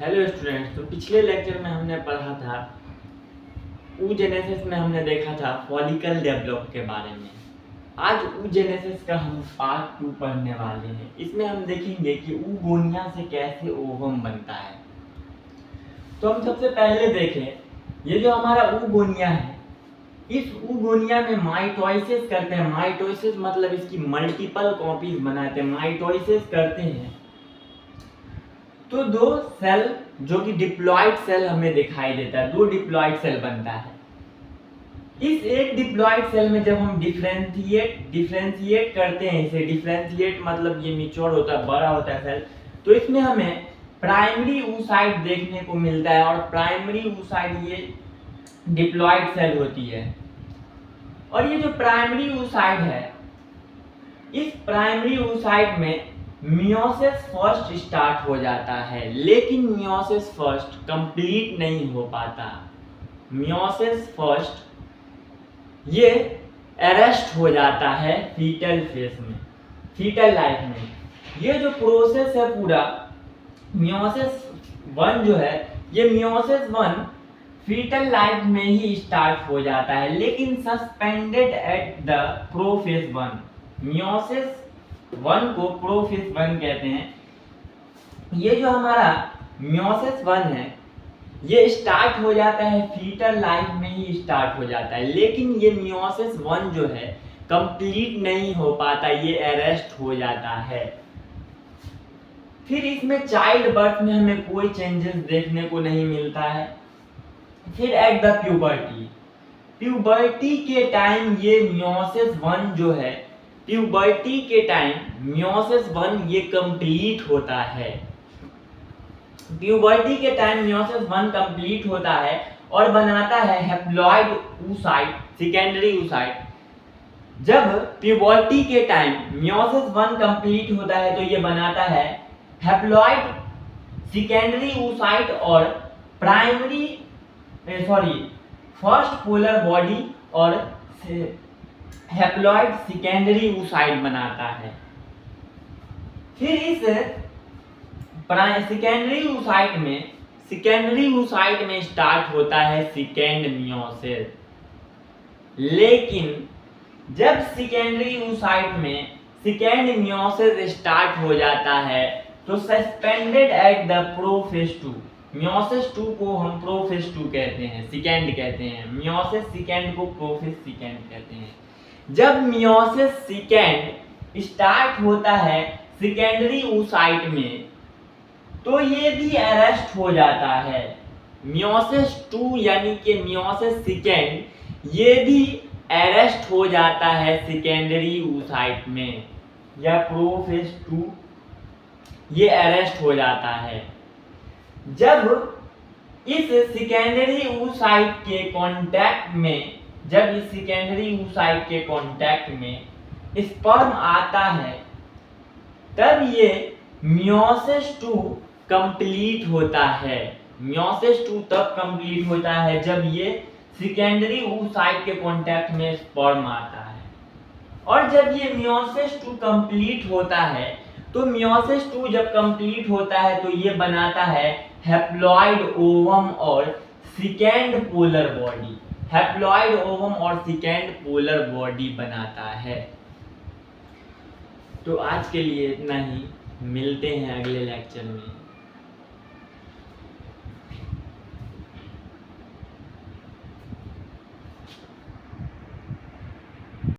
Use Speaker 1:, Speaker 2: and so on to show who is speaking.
Speaker 1: Hello students. तो पिछले lecture में हमने पढ़ा था oogenesis में हमने देखा था फॉलिकल डेवलप के बारे में। आज oogenesis का हम पार्ट 2 पढ़ने वाले हैं। इसमें हम देखेंगे कि oogonia से कैसे ओवम बनता है। तो हम सबसे पहले देखें ये जो हमारा oogonia है, इस oogonia में माइटोसिस करते हैं। माइटोसिस मतलब इसकी मल्टीपल कॉपीज बनाते हैं, माइटोसिस करते हैं। तो दो सेल जो कि डिप्लॉइड सेल हमें दिखाई देता है, दो डिप्लॉइड सेल बनता है। इस एक डिप्लॉइड सेल में जब हम डिफरेंशिएट करते हैं, इसे डिफरेंशिएट मतलब ये मैच्योर होता है, बड़ा होता है सेल, तो इसमें हमें प्राइमरी oocyte देखने को मिलता है। और प्राइमरी oocyte ये डिप्लॉइड सेल होती है। और ये जो प्राइमरी oocyte है, इस प्राइमरी oocyte में मियोसिस फर्स्ट स्टार्ट हो जाता है, लेकिन मियोसिस फर्स्ट कंप्लीट नहीं हो पाता। मियोसिस फर्स्ट ये अरेस्ट हो जाता है फीटल फेस में, फीटल लाइफ में। ये जो प्रोसेस है पूरा मियोसिस 1 जो है, ये मियोसिस 1 फीटल लाइफ में ही स्टार्ट हो जाता है, लेकिन suspended at the prophase 1। Meiosis 1 को प्रोफेज 1 कहते हैं। ये जो हमारा मियोसिस 1 है, ये स्टार्ट हो जाता है फीटल लाइफ में ही स्टार्ट हो जाता है, लेकिन ये मियोसिस 1 जो है कंप्लीट नहीं हो पाता, ये अरेस्ट हो जाता है। फिर इसमें चाइल्ड बर्थ में हमें कोई चेंजेस देखने को नहीं मिलता है। फिर एट द प्यूबर्टी के टाइम ये मियोसिस 1 जो है, प्यूबर्टी के टाइम मियोसिस 1 ये कंप्लीट होता है। प्यूबर्टी के टाइम मियोसिस 1 कंप्लीट होता है और बनाता है हैप्लॉइड oocyte, सेकेंडरी oocyte। जब प्यूबर्टी के टाइम मियोसिस 1 कंप्लीट होता है तो ये बनाता है हैप्लॉइड सेकेंडरी oocyte और फर्स्ट पोलर बॉडी और हैप्लॉइड सेकेंडरी oocyte बनाता है। फिर इस सेकेंडरी oocyte में स्टार्ट होता है सेकेंड मियोसिस। लेकिन जब सेकेंडरी oocyte में सेकेंड मियोसिस स्टार्ट हो जाता है तो suspended at the prophase 2। Meiosis 2 को हम प्रोफेज 2 कहते हैं, सेकेंड कहते हैं। मियोसिस सेकेंड को प्रोफेज सेकेंड कहते हैं। जब मियोसिस सेकेंड स्टार्ट होता है सेकेंडरी oocyte में, तो ये भी अरेस्ट हो जाता है। मियोसिस 2 यानी कि मियोसिस सेकेंड ये भी अरेस्ट हो जाता है सेकेंडरी oocyte में, या प्रोफेज 2 ये अरेस्ट हो जाता है। जब इस सेकेंडरी oocyte के कांटेक्ट में, जब इस सेकेंडरी oocyte के कांटेक्ट में स्पर्म आता है, तब ये मियोसिस 2 कंप्लीट होता है। मियोसिस 2 तब कंप्लीट होता है जब ये सेकेंडरी oocyte के कांटेक्ट में स्पर्म आता है। और जब ये मियोसिस 2 कंप्लीट होता है, तो मियोसिस 2 जब कंप्लीट होता है तो ये बनाता है हैप्लॉइड ओवम और second polar body. Haploid ovum और सेकेंड पोलर बॉडी बनाता है। तो आज के लिए इतना ही, मिलते हैं अगले लेक्चर में।